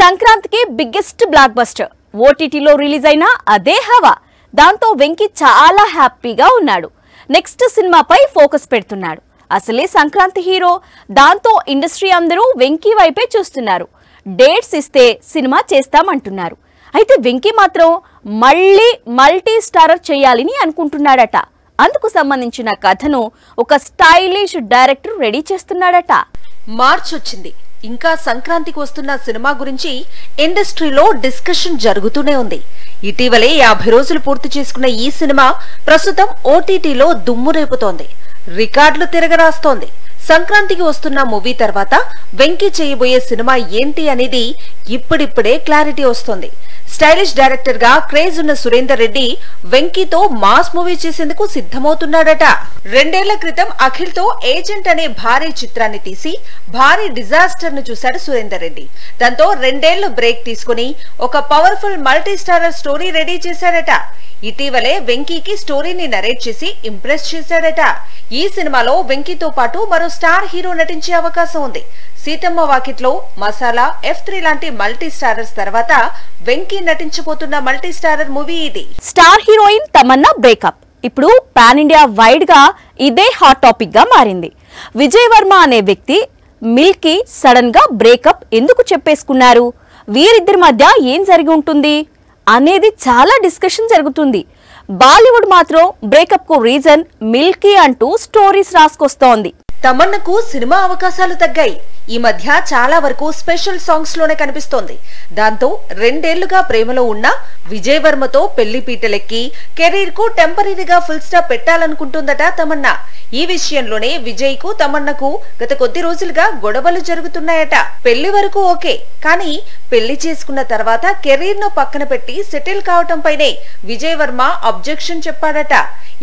సంక్రాంతికి biggest block buster ఓటీటీలో release అయిన అదే హవా. దాంతో వెంకీ చాలా హ్యాపీగా ఉన్నాడు. నెక్స్ట్ సినిమాపై ఫోకస్ పెడుతున్నాడు. అసలే సంక్రాంతి హీరో, దాంతో ఇండస్ట్రీ అందరూ వెంకీ వైపే చూస్తున్నారు. డేట్స్ ఇస్తే సినిమా చేస్తామంటున్నారు. అయితే వెంకీ మాత్రం మళ్ళీ మల్టీ స్టారర్ చేయాలని అనుకుంటున్నాడట. అందుకు సంబంధించిన కథను ఒక స్టైలిష్ డైరెక్టర్ రెడీ చేస్తున్నాడట. మార్చ్ వచ్చింది, ఇంకా సంక్రాంతికి వస్తున్న సినిమా గురించి ఇండస్ట్రీలో డిస్కషన్ జరుగుతూనే ఉంది. ఇటీవలే 50 రోజులు పూర్తి చేసుకున్న ఈ సినిమా ప్రస్తుతం ఓటీటీలో దుమ్ము రేపుతోంది, రికార్డులు తిరగరాస్తోంది. సంక్రాంతికి వస్తున్న మూవీ తర్వాత వెంకీ చేయబోయే సినిమా ఏంటి అనేది ఇప్పుడిప్పుడే క్లారిటీ వస్తోంది. స్టైలిష్ డైరెక్టర్ గా క్రేజ్ ఉన్న సురేందర్ రెడ్డి వెంకీతో మాస్ మూవీ చేసేందుకు సిద్ధమవుతున్నాడట. 2 ఏళ్ల క్రితం అఖిల్ తో ఏజెంట్ అనే భారీ చిత్రాన్ని తీసి భారీ డిజాస్టర్ ను చూశాడు సురేందర్ రెడ్డి. దాంతో 2 ఏళ్లు బ్రేక్ తీసుకుని ఒక powerful multi starrer story ready చేశాడట. ఇటీవలే వెంకీకి స్టోరీని నరేట్ చేసి ఇంప్రెస్ చేశాడట. ఈ సినిమాలో వెంకీతో పాటు మరో స్టార్ హీరో నటించే అవకాశం ఉంది. సీతమ్మ వాకిట్లో, మసాలా, F3 లాంటి మల్టీ స్టారర్స్ తర్వాత వెంకీ నటించబోతున్న మల్టీ స్టారర్ మూవీ ఇది. స్టార్ హీరోయిన్ తమన్నా బ్రేకప్ ఇప్పుడు పాన్ ఇండియా వైడ్ గా ఇదే హాట్ టాపిక్ గా మారింది. విజయ్ వర్మ అనే వ్యక్తి మిల్కీ సడన్ గా బ్రేకప్ ఎందుకు చెప్పేసుకున్నారు, వీరిద్దరి మధ్య ఏం జరిగి ఉంటుంది అనేది చాలా డిస్కషన్ జరుగుతుంది. బాలీవుడ్ మాత్రం బ్రేకప్ కు రీజన్ మిల్కీ అంటూ స్టోరీస్ రాసుకొస్తోంది. తమన్నకు సినిమా అవకాశాలు తగ్గాయి. ఈ మధ్య చాలా వరకు స్పెషల్ సాంగ్స్ లోనే కనిపిస్తోంది. దాంతో 2 ఏళ్లుగా ప్రేమలో ఉన్న విజయ్ వర్మతో పెళ్లి పీటలెక్కి కెరీర్ కు టెంపరీగా ఫుల్ స్టాప్ పెట్టాలనుకుంటుందట తమన్నా. ఈ విషయంలోనే విజయ్ కు తమన్నకు గత కొద్ది రోజులుగా గొడవలు జరుగుతున్నాయట. పెళ్లి వరకు ఓకే, కానీ పెళ్లి చేసుకున్న తర్వాత కెరీర్ ను పక్కన పెట్టి సెటిల్ కావటంపైనే విజయ్ వర్మ అబ్జెక్షన్ చెప్పాడట.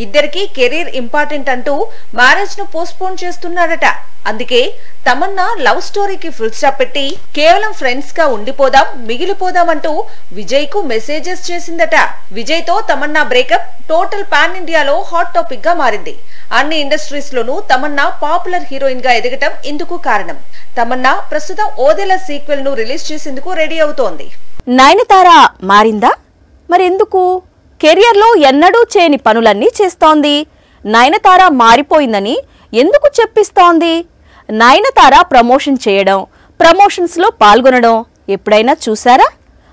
ఇద్దరికి కెరీర్ ఇంపార్టెంట్ అంటూ మ్యారేజ్ ను పోస్ట్పోన్ చేస్తున్నాడట. అందుకే తమన్నా లవ్ స్టోరీకి ఫుల్ స్టాప్ పెట్టి కేవలం ఫ్రెండ్స్ గా ఉండిపోదాం, మిగిలిపోదామంటూ విజయ్ కు మెసేజెస్ చేసిందట. విజయ్ తో తమన్నా బ్రేకప్ టోటల్ పాన్ ఇండియాలో హాట్ టాపిక్ గా మారింది. అన్ని ఇండస్ట్రీస్ లోనూ తమన్నా పాపులర్ హీరోయిన్ గా ఎదగటం ఇందుకు కారణం. తమన్నా ప్రస్తుతం ఓదెల సీక్వెల్ ను రిలీజ్ చేసేందుకు రెడీ అవుతోంది. నయనతార మారిందా? మరెందుకు? కెరియర్ లో ఎన్నడూ చేయని పనులన్నీ చేస్తోంది. నయనతార మారిపోయిందని ఎందుకు చెప్పిస్తోంది? నయనతార ప్రమోషన్ చేయడం, ప్రమోషన్స్ లో పాల్గొనడం ఎప్పుడైనా చూసారా?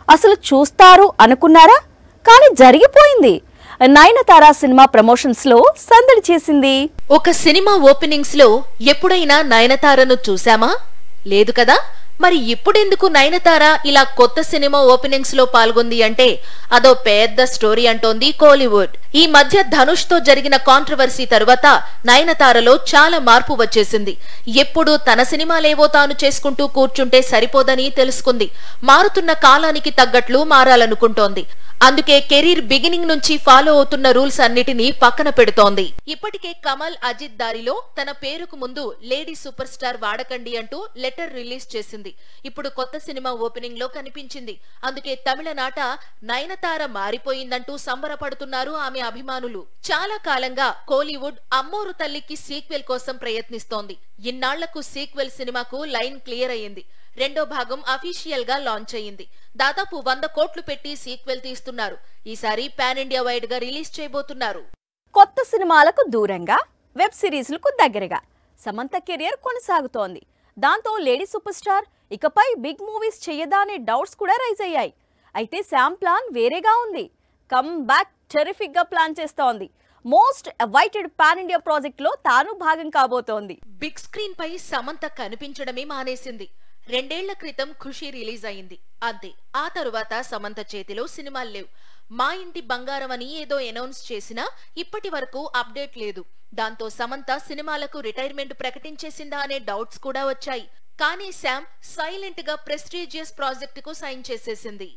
అసలు చూస్తారు అనుకున్నారా? కానీ జరిగిపోయింది. నయనతార సినిమా ప్రమోషన్స్ లో సందడి చేసింది. ఒక సినిమా ఓపెనింగ్స్ లో ఎప్పుడైనా నయనతారను చూసామా? లేదు కదా. మరి ఇప్పుడెందుకు నయనతార ఇలా కొత్త సినిమా ఓపెనింగ్స్ లో పాల్గొంది అంటే అదో పెద్ద స్టోరీ అంటోంది కోలీవుడ్. ఈ మధ్య ధనుష్ తో జరిగిన కాంట్రవర్సీ తరువాత నయనతారలో చాలా మార్పు వచ్చేసింది. ఎప్పుడు తన సినిమాలేవో తాను చేసుకుంటూ కూర్చుంటే సరిపోదని తెలుసుకుంది. మారుతున్న కాలానికి తగ్గట్లు మారాలనుకుంటోంది. అందుకే కెరీర్ బిగినింగ్ నుంచి ఫాలో అవుతున్న రూల్స్ అన్నిటినీ పక్కన పెడుతోంది. ఇప్పటికే కమల్ అజిత్ దారిలో తన పేరుకు ముందు లేడీ సూపర్ స్టార్ వాడకండి అంటూ లెటర్ రిలీజ్ చేసింది. ఇప్పుడు కొత్త సినిమా ఓపెనింగ్ లో కనిపించింది. అందుకే తమిళనాట నయనతార మారిపోయిందంటూ సంబరపడుతున్నారు ఆమె అభిమానులు. చాలా కాలంగా కోలీవుడ్ అమ్మోరు తల్లికి సీక్వెల్ కోసం ప్రయత్నిస్తోంది. ఇన్నాళ్లకు సీక్వెల్ సినిమాకు లైన్ క్లియర్ అయ్యింది. 2వ భాగం అఫీషియల్ గా లాంచ్ అయ్యింది. దాదాపు 100 కోట్లు పెట్టి సీక్వెల్ తీస్తున్నారు. ఈసారి పాన్ ఇండియా వైడ్ గా రిలీజ్ చేయబోతున్నారు. కొత్త సినిమాలకు దూరంగా వెబ్ సిరీస్లకు దగ్గరగా సమంత కెరియర్ కొనసాగుతోంది. దాంతో లేడీ సూపర్ స్టార్ ఇకపై బిగ్ మూవీస్ చేయదా అనే డౌట్స్ కూడా రైజ్ అయ్యాయి. అయితే శామ్ ప్లాన్ వేరేగా ఉంది. కమ్ బ్యాక్ టెరిఫిక్ గా ప్లాన్ చేస్తోంది. Most awaited pan India project లో తాను భాగం కాబోతోంది. బిగ్ స్క్రీన్ పై సమంత కనిపించడమే మానేసింది. 2 ఏళ్ల క్రితం ఖుషి రిలీజ్ అయింది, అంతే. ఆ తరువాత సమంత చేతిలో సినిమాలు లేవు. మా ఇంటి బంగారం అని ఏదో అనౌన్స్ చేసినా ఇప్పటి వరకు అప్డేట్ లేదు. దాంతో సమంత సినిమాలకు రిటైర్మెంట్ ప్రకటించేసిందా అనే డౌట్స్ కూడా వచ్చాయి. కానీ శామ్ సైలెంట్ గా ప్రెస్టీజియస్ ప్రాజెక్ట్ కు సైన్ చేసేసింది.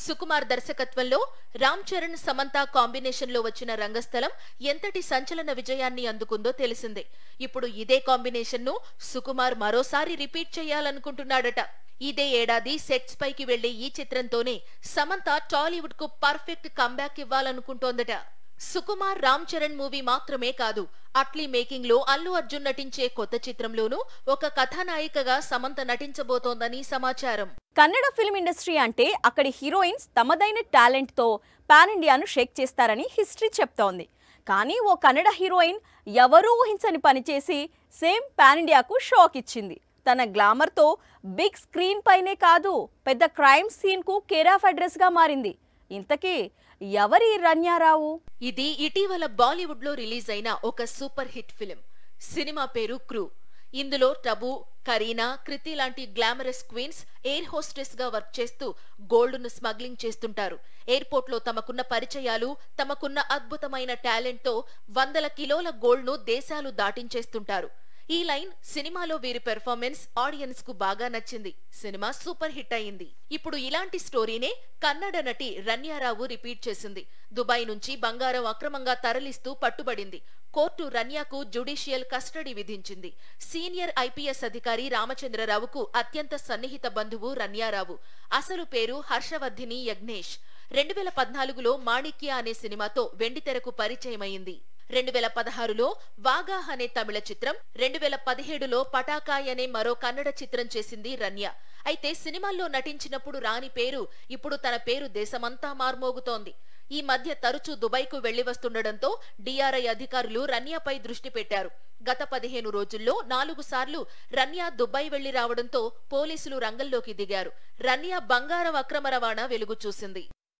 సుకుమార్ దర్శకత్వంలో రామ్ చరణ్ సమంత కాంబినేషన్ లో వచ్చిన రంగస్థలం ఎంతటి సంచలన విజయాన్ని అందుకుందో తెలిసిందే. ఇప్పుడు ఇదే కాంబినేషన్ ను సుకుమార్ మరోసారి రిపీట్ చేయాలనుకుంటున్నాడట. ఇదే ఏడాది సెట్స్ పైకి వెళ్లే ఈ చిత్రంతోనే సమంత టాలీవుడ్ కు పర్ఫెక్ట్ కంబ్యాక్ ఇవ్వాలనుకుంటోందట. సుకుమార్ రామ్ చరణ్ మూవీ మాత్రమే కాదు, అట్లీ మేకింగ్ లో అల్లు అర్జున్ నటించే కొత్త చిత్రంలోనూ ఒక కథానాయికగా సమంత నటించబోతోందని సమాచారం. కన్నడ ఫిల్మ్ ఇండస్ట్రీ అంటే అక్కడి హీరోయిన్స్ తమదైన టాలెంట్ తో పాన్ ఇండియాను షేక్ చేస్తారని హిస్టరీ చెప్తోంది. కానీ ఓ కన్నడ హీరోయిన్ ఎవరూ ఊహించని పనిచేసి సేమ్ పాన్ ఇండియాకు షాక్ ఇచ్చింది. తన గ్లామర్ తో బిగ్ స్క్రీన్ పైనే కాదు, పెద్ద క్రైమ్ సీన్ కు కేర్ ఆఫ్ అడ్రస్ గా మారింది. ఇంతకీ ఎవరి రన్యారావు? ఇది ఇటీవల బాలీవుడ్ లో రిలీజ్ అయిన ఒక సూపర్ హిట్ ఫిలిం. సినిమా పేరు క్రూ. ఇందులో టబు, కరీనా, కృతి లాంటి గ్లామరస్ క్వీన్స్ ఎయిర్ హోస్టెస్ గా వర్క్ చేస్తూ గోల్డ్ ను స్మగ్లింగ్ చేస్తుంటారు. ఎయిర్పోర్ట్ లో తమకున్న పరిచయాలు, తమకున్న అద్భుతమైన టాలెంట్ తో 100 కిలోల గోల్డ్ ను దేశాలు దాటించేస్తుంటారు. ఈ లైన్ సినిమాలో వీరి పెర్ఫార్మెన్స్ ఆడియన్స్ కు బాగా నచ్చింది. సినిమా సూపర్ హిట్ అయింది. ఇప్పుడు ఇలాంటి స్టోరీనే కన్నడ నటి రన్యారావు రిపీట్ చేసింది. దుబాయ్ నుంచి బంగారం అక్రమంగా తరలిస్తూ పట్టుబడింది. కోర్టు రన్యాకు జ్యుడిషియల్ కస్టడీ విధించింది. సీనియర్ ఐపీఎస్ అధికారి రామచంద్రరావుకు అత్యంత సన్నిహిత బంధువు రన్యారావు. అసలు పేరు హర్షవర్ధిని యజ్ఞేష్. 2014లో మాణిక్య అనే సినిమాతో వెండితెరకు పరిచయమైంది. 2016లో వాగా అనే తమిళ చిత్రం, 2017లో పటాకాయ్ అనే మరో కన్నడ చిత్రం చేసింది రన్య. అయితే సినిమాల్లో నటించినప్పుడు రాని పేరు ఇప్పుడు తన పేరు దేశమంతా మార్మోగుతోంది. ఈ మధ్య తరచూ దుబాయ్కు వెళ్లి వస్తుండటంతో డిఆర్ఐ అధికారులు రన్యాపై దృష్టి పెట్టారు. గత 15 రోజుల్లో 4 సార్లు రన్య దుబాయ్ వెళ్లి రావడంతో పోలీసులు రంగంలోకి దిగారు. రన్య బంగారం అక్రమ రవాణా వెలుగు చూసింది.